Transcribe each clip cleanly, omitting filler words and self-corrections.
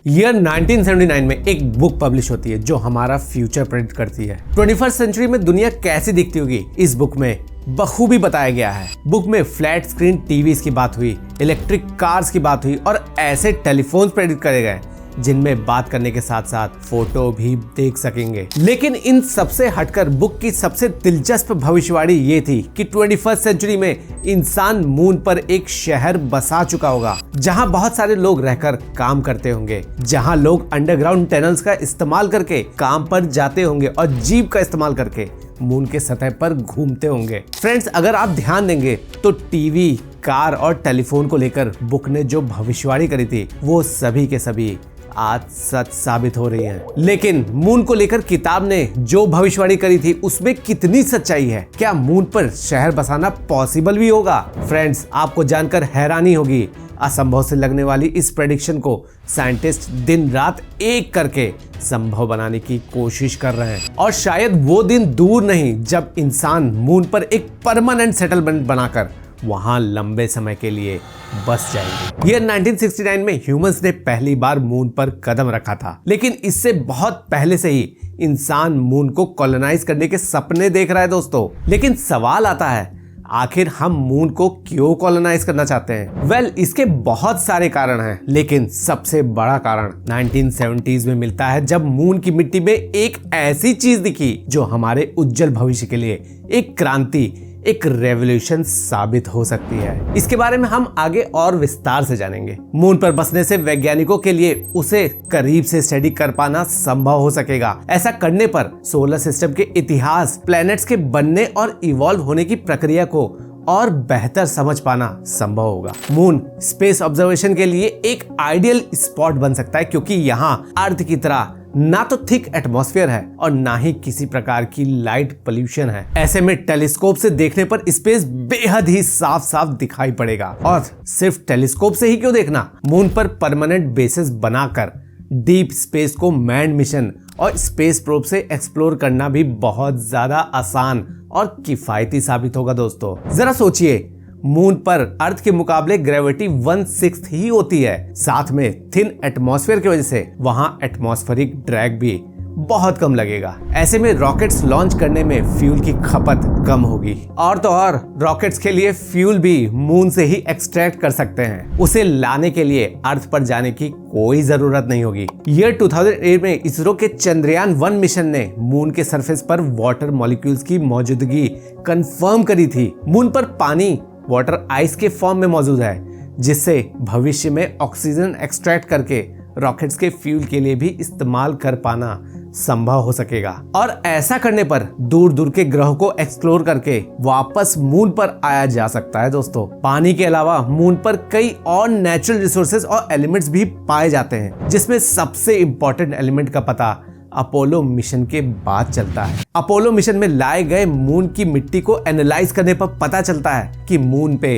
Year 1979 में एक book publish होती है जो हमारा फ्यूचर प्रेडिक्ट करती है। 21st सेंचुरी में दुनिया कैसी दिखती होगी इस बुक में बखूबी बताया गया है। बुक में फ्लैट स्क्रीन टीवीज की बात हुई, इलेक्ट्रिक कार्स की बात हुई और ऐसे टेलीफोन्स प्रेडिक्ट करे गए जिनमें बात करने के साथ साथ फोटो भी देख सकेंगे। लेकिन इन सबसे हटकर बुक की सबसे दिलचस्प भविष्यवाणी ये थी कि 21st सेंचुरी में इंसान मून पर एक शहर बसा चुका होगा, जहां बहुत सारे लोग रहकर काम करते होंगे, जहां लोग अंडरग्राउंड टनल्स का इस्तेमाल करके काम पर जाते होंगे और जीप का इस्तेमाल करके मून के सतह पर घूमते होंगे। फ्रेंड्स, अगर आप ध्यान देंगे तो टीवी, कार और टेलीफोन को लेकर बुक ने जो भविष्यवाणी करी थी वो सभी के सभी आज सच साबित हो रही है। लेकिन मून को लेकर किताब ने जो भविष्यवाणी करी थी उसमें कितनी सच्चाई है? क्या मून पर शहर बसाना पॉसिबल भी होगा? फ्रेंड्स, आपको जानकर हैरानी होगी, असंभव से लगने वाली इस प्रेडिक्शन को साइंटिस्ट दिन रात एक करके संभव बनाने की कोशिश कर रहे हैं। और शायद वो दिन दूर नहीं जब इंसान मून पर एक परमानेंट सेटलमेंट बनाकर वहां लंबे समय के लिए बस जाएंगे। ईयर 1969 में ह्यूमंस ने पहली बार मून पर कदम रखा था, लेकिन इससे बहुत पहले से ही इंसान मून को कॉलोनाइज करने के सपने देख रहा है दोस्तों। लेकिन सवाल आता है, आखिर हम मून को क्यों कॉलोनाइज करना चाहते हैं? वेल, इसके बहुत सारे कारण हैं, लेकिन सबसे बड़ा कारण 1970s में मिलता है, जब मून की मिट्टी में एक ऐसी चीज दिखी जो हमारे उज्जवल भविष्य के लिए एक क्रांति, एक रेवोल्यूशन साबित हो सकती है। इसके बारे में हम आगे और विस्तार से जानेंगे। मून पर बसने से वैज्ञानिकों के लिए उसे करीब से स्टडी कर पाना संभव हो सकेगा। ऐसा करने पर सोलर सिस्टम के इतिहास, प्लैनेट्स के बनने और इवॉल्व होने की प्रक्रिया को और बेहतर समझ पाना संभव होगा। मून स्पेस ऑब्जर्वेशन के लिए एक आइडियल स्पॉट बन सकता है, क्योंकि यहाँ अर्थ की तरह ना तो थिक एटमॉस्फेयर है और ना ही किसी प्रकार की लाइट पोल्यूशन है। ऐसे में टेलीस्कोप से देखने पर स्पेस बेहद ही साफ साफ दिखाई पड़ेगा। और सिर्फ टेलीस्कोप से ही क्यों देखना, मून पर परमानेंट बेसिस बनाकर डीप स्पेस को मैन्ड मिशन और स्पेस प्रोब से एक्सप्लोर करना भी बहुत ज्यादा आसान और किफायती साबित होगा दोस्तों। जरा सोचिए, मून पर अर्थ के मुकाबले ग्रेविटी 1/6 ही होती है। साथ में थिन एटमॉस्फेयर की वजह से वहां एटमॉस्फेरिक ड्रैग भी बहुत कम लगेगा। ऐसे में रॉकेट्स लॉन्च करने में फ्यूल की खपत कम होगी। और तो और रॉकेट्स के लिए फ्यूल भी मून से ही एक्सट्रैक्ट कर सकते हैं। उसे लाने के लिए अर्थ पर जाने की कोई जरूरत नहीं होगी। ईयर 2008 में इसरो के चंद्रयान 1 मिशन ने मून के सरफेस पर वाटर मॉलिक्यूल्स की मौजूदगी कंफर्म करी थी। मून पर पानी वाटर आइस के फॉर्म में मौजूद है, जिससे भविष्य में ऑक्सीजन एक्सट्रैक्ट करके रॉकेट्स के फ्यूल के लिए भी इस्तेमाल कर पाना संभव हो सकेगा। और ऐसा करने पर दूर दूर के ग्रहों को एक्सप्लोर करके वापस मून पर आया जा सकता है दोस्तों। पानी के अलावा मून पर कई और नेचुरल रिसोर्सेज और एलिमेंट्स भी पाए जाते हैं, जिसमें सबसे इंपॉर्टेंट एलिमेंट का पता अपोलो मिशन के बाद चलता है। अपोलो मिशन में लाए गए मून की मिट्टी को एनालाइज करने पर पता चलता है कि मून पे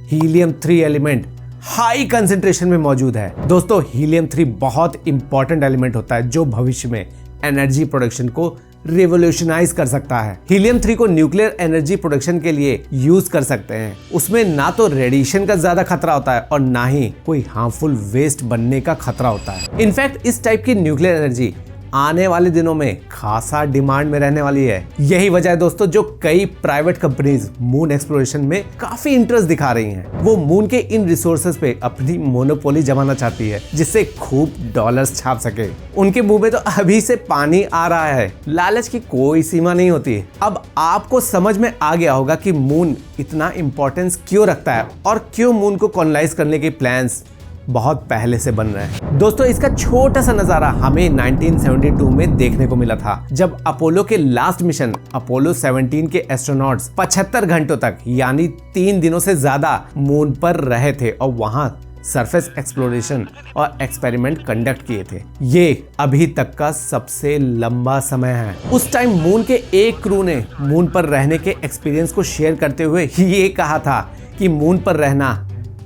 हीलियम 3 एलिमेंट हाई कंसेंट्रेशन में मौजूद है। दोस्तों, हीलियम 3 बहुत इंपॉर्टेंट एलिमेंट होता है जो भविष्य में एनर्जी प्रोडक्शन को रिवोल्यूशनाइज कर सकता है। हीलियम 3 को न्यूक्लियर एनर्जी प्रोडक्शन के लिए यूज कर सकते हैं। उसमें ना तो रेडिएशन का ज्यादा खतरा होता है और ना ही कोई हार्मफुल वेस्ट बनने का खतरा होता है। इनफैक्ट इस टाइप की न्यूक्लियर एनर्जी आने वाले दिनों में खासा डिमांड में रहने वाली है। यही वजह है दोस्तों जो कई प्राइवेट कंपनीज मून एक्सप्लोरेशन में काफी इंटरेस्ट दिखा रही हैं। वो मून के इन रिसोर्सेज पे अपनी मोनोपोली जमाना चाहती है, जिससे खूब डॉलर्स छाप सके। उनके मुंह में तो अभी से पानी आ रहा है। लालच की कोई सीमा नहीं होती। अब आपको समझ में आ गया होगा कि मून इतना इंपॉर्टेंस क्यों रखता है और क्यों मून को कॉलोनाइज करने के प्लान्स बहुत पहले से बन रहे हैं। दोस्तों, इसका छोटा सा नजारा हमें 1972 में देखने को मिला था, जब अपोलो के लास्ट मिशन अपोलो 17 के एस्ट्रोनॉट्स 75 घंटों तक यानी 3 दिनों से ज्यादा मून पर रहे थे और वहां सरफेस एक्सप्लोरेशन और एक्सपेरिमेंट कंडक्ट किए थे। ये अभी तक का सबसे लंबा समय है। उस टाइम मून के एक क्रू ने मून पर रहने के एक्सपीरियंस को शेयर करते हुए ये कहा था कि मून पर रहना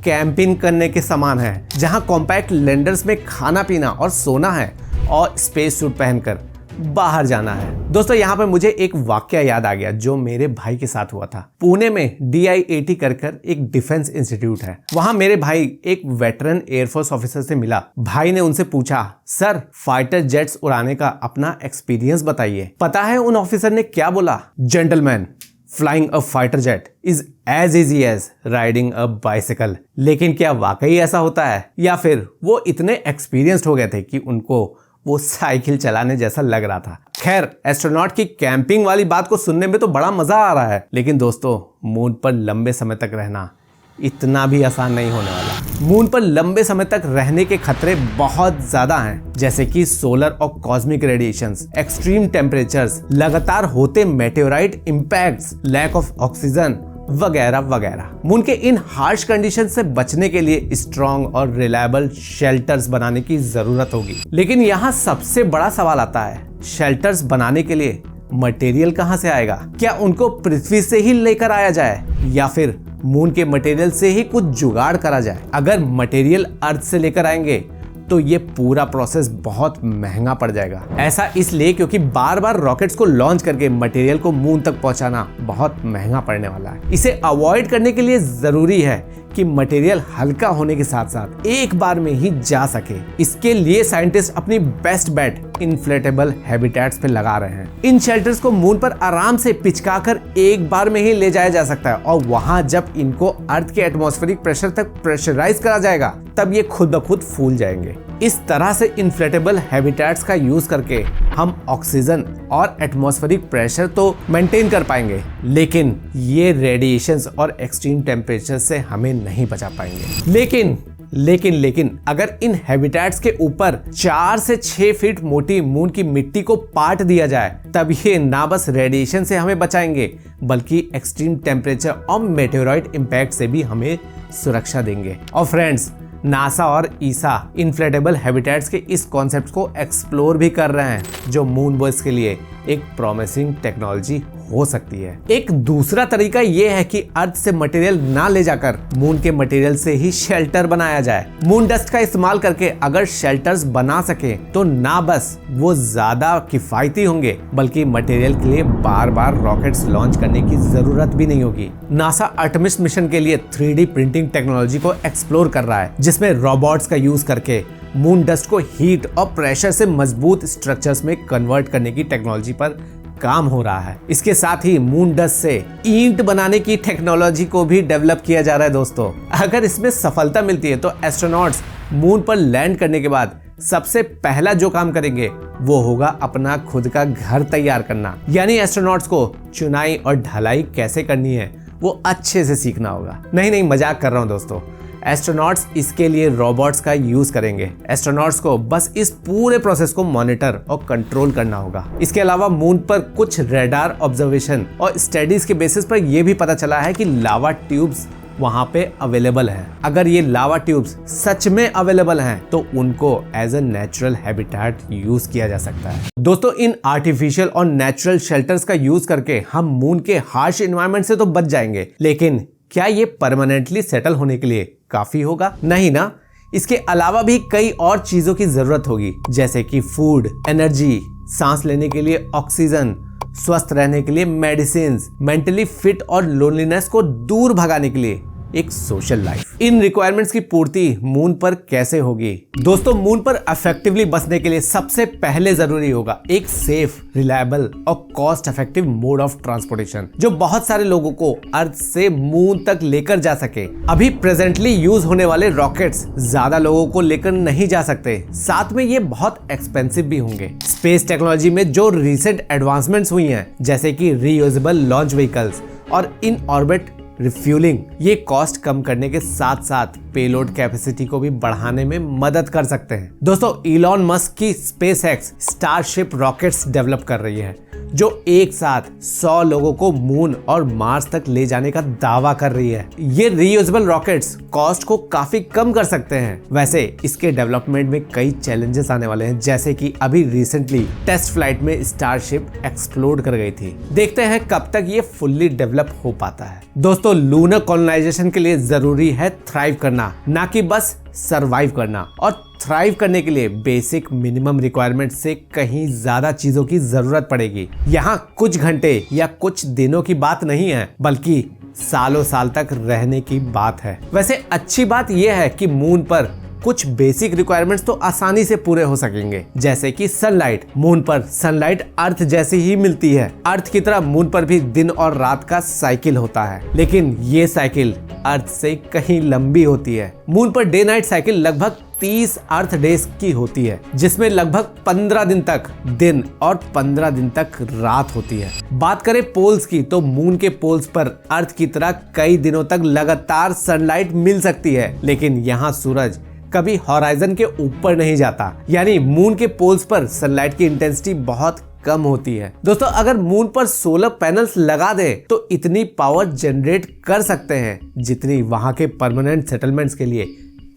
कैंपिंग करने के समान है, जहां कॉम्पैक्ट लैंडर्स में खाना पीना और सोना है और स्पेस सूट पहनकर बाहर जाना है। दोस्तों यहाँ पे मुझे एक वाकया याद आ गया जो मेरे भाई के साथ हुआ था। पुणे में DIAT कर एक डिफेंस इंस्टीट्यूट है। वहां मेरे भाई एक वेटरन एयरफोर्स ऑफिसर से मिला। भाई ने उनसे पूछा, सर फाइटर जेट्स उड़ाने का अपना एक्सपीरियंस बताइए। पता है उन ऑफिसर ने क्या बोला? Gentleman, flying a fighter jet is as easy as riding a bicycle. लेकिन क्या वाकई ऐसा होता है, या फिर वो इतने एक्सपीरियंस्ड हो गए थे कि उनको वो साइकिल चलाने जैसा लग रहा था। खैर, एस्ट्रोनॉट की कैंपिंग वाली बात को सुनने में तो बड़ा मजा आ रहा है, लेकिन दोस्तों मून पर लंबे समय तक रहना इतना भी आसान नहीं होने वाला। मून पर लंबे समय तक रहने के खतरे बहुत ज्यादा हैं, जैसे कि सोलर और कॉस्मिक रेडिएशंस, एक्सट्रीम टेम्परेचर्स, लगातार होते meteorite impacts, lack of oxygen वगैरह वगैरह। मून के इन हार्श कंडीशन से बचने के लिए स्ट्रॉन्ग और रिलायबल शेल्टर्स बनाने की जरूरत होगी। लेकिन यहाँ सबसे बड़ा सवाल आता है, शेल्टर्स बनाने के लिए मटेरियल कहाँ से आएगा? क्या उनको पृथ्वी से ही लेकर आया जाए या फिर मून के मटेरियल से ही कुछ जुगाड़ करा जाए? अगर मटेरियल अर्थ से लेकर आएंगे तो ये पूरा प्रोसेस बहुत महंगा पड़ जाएगा। ऐसा इसलिए क्योंकि बार बार रॉकेट्स को लॉन्च करके मटेरियल को मून तक पहुंचाना बहुत महंगा पड़ने वाला है। इसे अवॉइड करने के लिए जरूरी है कि मटेरियल हल्का होने के साथ साथ एक बार में ही जा सके। इसके लिए साइंटिस्ट अपनी बेस्ट बेट इन्फ्लेटेबल हैबिटेट्स पे लगा रहे हैं। इन शेल्टर्स को मून पर आराम से पिचकाकर एक बार में ही ले जाया जा सकता है और वहां जब इनको अर्थ के एटमॉस्फेरिक प्रेशर तक प्रेशराइज करा जाएगा तब ये खुद ब खुद फूल जाएंगे। इस तरह से इन्फ्लेटेबल हैबिटेट्स का यूज करके हम ऑक्सीजन और एटमॉस्फेरिक प्रेशर तो मेंटेन कर पाएंगे, लेकिन ये रेडिएशंस और एक्सट्रीम टेम्परेचर से हमें नहीं बचा पाएंगे। लेकिन अगर इन हैबिटेट्स के ऊपर 4 से 6 फीट मोटी मून की मिट्टी को पाट दिया जाए तब ये ना बस रेडिएशन से हमें बचाएंगे बल्कि एक्सट्रीम टेम्परेचर और मेटेओराइट इंपैक्ट से भी हमें सुरक्षा देंगे। और फ्रेंड्स, नासा और ईसा इन्फ्लेटेबल हैबिटेट्स के इस कॉन्सेप्ट को एक्सप्लोर भी कर रहे हैं, जो मून बेस के लिए एक प्रॉमिसिंग टेक्नोलॉजी हो सकती है। एक दूसरा तरीका यह है कि अर्थ से मटेरियल ना ले जाकर मून के मटेरियल से ही शेल्टर बनाया जाए। मून डस्ट का इस्तेमाल करके अगर शेल्टर्स बना सके तो ना बस वो ज्यादा किफायती होंगे बल्कि मटेरियल के लिए बार बार रॉकेट्स लॉन्च करने की जरूरत भी नहीं होगी। नासा आर्टेमिस मिशन के लिए 3D प्रिंटिंग टेक्नोलॉजी को एक्सप्लोर कर रहा है, जिसमें रोबोट्स का यूज करके मून डस्ट को हीट और प्रेशर से मजबूत स्ट्रक्चर्स में कन्वर्ट करने की टेक्नोलॉजी पर काम हो रहा है। इसके साथ ही मून डस्ट से ईंट बनाने की टेक्नोलॉजी को भी डेवलप किया जा रहा है। दोस्तों, अगर इसमें सफलता मिलती है तो एस्ट्रोनॉट्स मून पर लैंड करने के बाद सबसे पहला जो काम करेंगे वो होगा अपना खुद का घर तैयार करना। यानी एस्ट्रोनॉट्स को चुनाई और ढलाई कैसे करनी है वो अच्छे से सीखना होगा। नहीं, मजाक कर रहा हूँ दोस्तों। एस्ट्रोनॉट्स इसके लिए रोबोट्स का यूज करेंगे। एस्ट्रोनॉट्स को बस इस पूरे प्रोसेस को मॉनिटर और कंट्रोल करना होगा। इसके अलावा मून पर कुछ रेडार ऑब्जर्वेशन और स्टडीज के बेसिस पर यह भी पता चला है कि लावा ट्यूब्स वहां पे अवेलेबल है। अगर ये लावा ट्यूब्स सच में अवेलेबल हैं तो उनको as a natural habitat use किया जा सकता है। दोस्तों, इन आर्टिफिशियल और नेचुरल शेल्टर्स का यूज करके हम मून के हार्श एनवायरनमेंट से तो बच जाएंगे, लेकिन क्या ये परमानेंटली सेटल होने के लिए काफी होगा? नहीं ना। इसके अलावा भी कई और चीजों की जरूरत होगी, जैसे कि फूड, एनर्जी, सांस लेने के लिए ऑक्सीजन, स्वस्थ रहने के लिए मेडिसिन, मेंटली फिट और लोनलीनेस को दूर भगाने के लिए एक सोशल लाइफ। इन रिक्वायरमेंट्स की पूर्ति मून पर कैसे होगी? दोस्तों, मून पर इफेक्टिवली बसने के लिए सबसे पहले जरूरी होगा एक सेफ, रिलायबल और cost effective mode of transportation, जो बहुत सारे लोगों को अर्थ से मून तक लेकर जा सके। अभी प्रेजेंटली यूज होने वाले रॉकेट्स ज्यादा लोगों को लेकर नहीं जा सकते, साथ में ये बहुत एक्सपेंसिव भी होंगे। स्पेस टेक्नोलॉजी में जो रिसेंट एडवांसमेंट्स हुई हैं, जैसे कि रीयूजेबल लॉन्च व्हीकल्स और इन ऑर्बिट रिफ्यूलिंग, ये कॉस्ट कम करने के साथ साथ पेलोड कैपेसिटी को भी बढ़ाने में मदद कर सकते हैं। दोस्तों, इलॉन मस्क की स्पेसएक्स स्टारशिप रॉकेट्स डेवलप कर रही है, जो एक साथ 100 लोगों को मून और मार्स तक ले जाने का दावा कर रही है। ये रीयूजेबल रॉकेट्स कॉस्ट को काफी कम कर सकते हैं। वैसे इसके डेवलपमेंट में कई चैलेंजेस आने वाले हैं, जैसे कि अभी रिसेंटली टेस्ट फ्लाइट में स्टारशिप एक्सप्लोड कर गई थी। देखते हैं कब तक ये फुल्ली डेवलप हो पाता है। दोस्तों, लूनर कॉलोनाइजेशन के लिए जरूरी है थ्राइव करना, ना कि बस सरवाइव करना। और थ्राइव करने के लिए बेसिक मिनिमम रिक्वायरमेंट से कहीं ज्यादा चीजों की जरूरत पड़ेगी। यहाँ कुछ घंटे या कुछ दिनों की बात नहीं है, बल्कि सालों साल तक रहने की बात है। वैसे अच्छी बात यह है कि मून पर कुछ बेसिक रिक्वायरमेंट्स तो आसानी से पूरे हो सकेंगे, जैसे कि सनलाइट। मून पर सनलाइट अर्थ जैसी ही मिलती है। अर्थ की तरह मून पर भी दिन और रात का साइकिल होता है, लेकिन ये साइकिल अर्थ से कहीं लंबी होती है। Moon per day night cycle लगभग 30 अर्थ डेज की होती है, जिसमें लगभग 15 दिन तक दिन और 15 दिन तक रात होती है। बात करें पोल्स की, तो मून के पोल्स पर अर्थ की तरह कई दिनों तक लगातार सनलाइट मिल सकती है, लेकिन यहाँ सूरज कभी हॉराइजन के ऊपर नहीं जाता, यानी मून के पोल्स पर सनलाइट की इंटेंसिटी बहुत कम होती है। दोस्तों, अगर मून पर सोलर पैनल्स लगा दे तो इतनी पावर जनरेट कर सकते हैं जितनी वहां के परमानेंट सेटलमेंट्स के लिए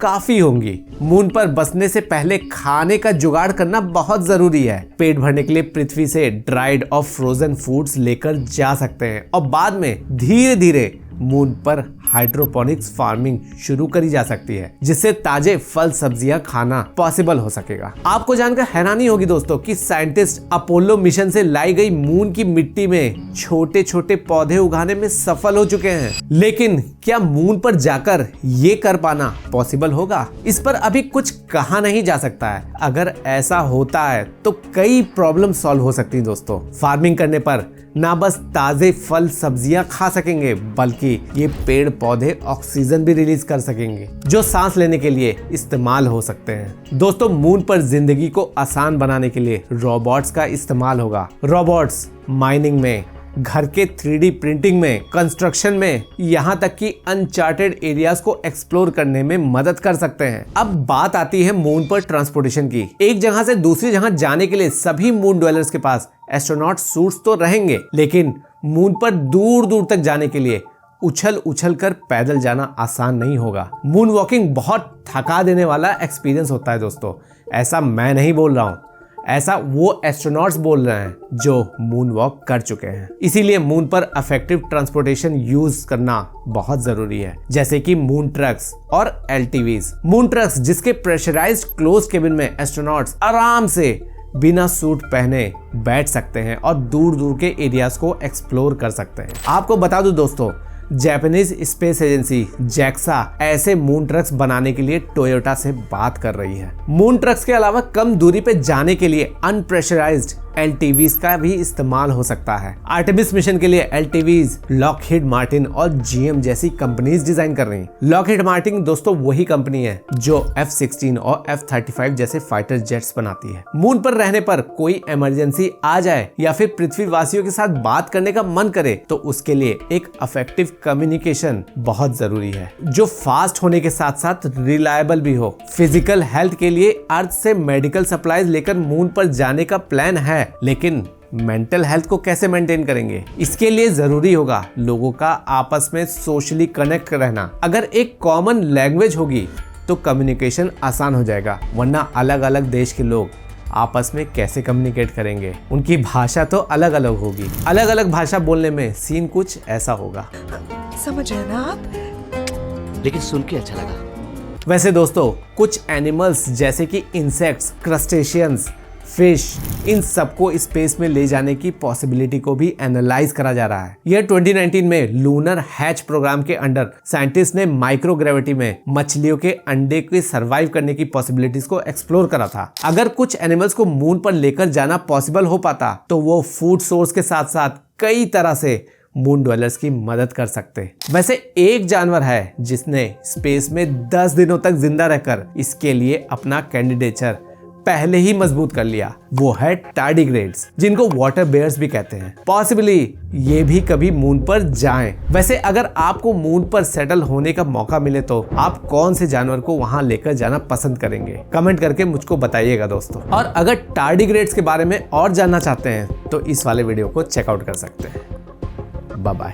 काफी होंगी। मून पर बसने से पहले खाने का जुगाड़ करना बहुत जरूरी है। पेट भरने के लिए पृथ्वी से ड्राइड और फ्रोजन फूड्स लेकर जा सकते हैं और बाद में धीरे धीरे मून पर हाइड्रोपोनिक्स फार्मिंग शुरू करी जा सकती है, जिससे ताजे फल सब्जियां खाना पॉसिबल हो सकेगा। आपको जानकर हैरानी होगी दोस्तों कि साइंटिस्ट अपोलो मिशन से लाई गई मून की मिट्टी में छोटे छोटे पौधे उगाने में सफल हो चुके हैं, लेकिन क्या मून पर जाकर ये कर पाना पॉसिबल होगा? इस पर अभी कुछ कहा नहीं जा सकता है। अगर ऐसा होता है तो कई प्रॉब्लम सॉल्व हो सकती है दोस्तों। फार्मिंग करने पर ना बस ताजे फल सब्जियां खा सकेंगे, बल्कि ये पेड़ पौधे ऑक्सीजन भी रिलीज कर सकेंगे, जो सांस लेने के लिए इस्तेमाल हो सकते हैं। दोस्तों, मून पर जिंदगी को आसान बनाने के लिए रोबोट्स का इस्तेमाल होगा। रोबोट्स माइनिंग में, घर के 3D प्रिंटिंग में, कंस्ट्रक्शन में, यहाँ तक कि अनचार्टेड एरियाज को एक्सप्लोर करने में मदद कर सकते हैं। अब बात आती है मून पर ट्रांसपोर्टेशन की। एक जगह से दूसरी जगह जाने के लिए सभी मून ड्वेलर्स के पास एस्ट्रोनॉट सूट्स तो रहेंगे, लेकिन मून पर दूर दूर तक जाने के लिए उछल उछल कर पैदल जाना आसान नहीं होगा। मून वॉकिंग बहुत थका देने वाला एक्सपीरियंस होता है दोस्तों। ऐसा मैं नहीं बोल रहा हूँ, ऐसा वो एस्ट्रोनॉट्स बोल रहे हैं जो मून वॉक कर चुके हैं। इसीलिए मून पर इफेक्टिव ट्रांसपोर्टेशन यूज करना बहुत जरूरी है, जैसे कि मून ट्रक्स और एलटीवीज। मून ट्रक्स जिसके प्रेशराइज्ड क्लोज केबिन में एस्ट्रोनॉट्स आराम से बिना सूट पहने बैठ सकते हैं और दूर दूर के एरियाज को एक्सप्लोर कर सकते हैं। आपको बता दूं दोस्तों, जापानीज स्पेस एजेंसी जैक्सा ऐसे मून ट्रक्स बनाने के लिए टोयोटा से बात कर रही है। मून ट्रक्स के अलावा कम दूरी पे जाने के लिए अनप्रेशराइज्ड एलटीवीज का भी इस्तेमाल हो सकता है। आर्टेमिस मिशन के लिए एलटीवीज लॉकहीड मार्टिन और जीएम जैसी कंपनीज डिजाइन कर रही हैं। लॉकहीड मार्टिन दोस्तों वही कंपनी है जो F-16 और F-35 जैसे फाइटर जेट्स बनाती है। मून पर रहने पर कोई इमरजेंसी आ जाए या फिर पृथ्वी वासियों के साथ बात करने का मन करे तो उसके लिए एक इफेक्टिव कम्युनिकेशन बहुत जरूरी है, जो फास्ट होने के साथ साथ रिलायबल भी हो। फिजिकल हेल्थ के लिए अर्थ से मेडिकल सप्लाईज लेकर मून पर जाने का प्लान है, लेकिन मेंटल हेल्थ को कैसे मेंटेन करेंगे? इसके लिए जरूरी होगा लोगों का आपस में सोशली कनेक्ट रहना। अगर एक कॉमन लैंग्वेज होगी तो कम्युनिकेशन आसान हो जाएगा, वरना अलग अलग देश के लोग आपस में कैसे कम्युनिकेट करेंगे? उनकी भाषा तो अलग अलग होगी। अलग अलग भाषा बोलने में सीन कुछ ऐसा होगा। समझ रहे ना आप? लेकिन सुन के अच्छा लगा। वैसे दोस्तों, कुछ एनिमल्स जैसे कि इंसेक्ट्स, क्रस्टेशियंस, फिश, इन सबको स्पेस में ले जाने की पॉसिबिलिटी को भी एनालाइज करा जा रहा है। यह 2019 में लूनर हैच प्रोग्राम के अंडर साइंटिस्ट ने माइक्रोग्रेविटी में मछलियों के अंडे के सर्वाइव करने की पॉसिबिलिटीज को एक्सप्लोर करा था। अगर कुछ एनिमल्स को मून पर लेकर जाना पॉसिबल हो पाता तो वो फूड सोर्स के साथ साथ कई तरह से मून ड्वेलर्स की मदद कर सकते। वैसे एक जानवर है जिसने स्पेस में 10 दिनों तक जिंदा रहकर इसके लिए अपना कैंडिडेचर पहले ही मजबूत कर लिया। वो है टार्डिग्रेड्स, जिनको वाटर बेयर्स भी कहते हैं। पॉसिबली ये भी कभी मून पर जाएं। वैसे अगर आपको मून पर सेटल होने का मौका मिले तो आप कौन से जानवर को वहां लेकर जाना पसंद करेंगे? कमेंट करके मुझको बताइएगा दोस्तों। और अगर टार्डिग्रेड्स के बारे में और जानना चाहते हैं तो इस वाले वीडियो को चेकआउट कर सकते हैं। Bye bye.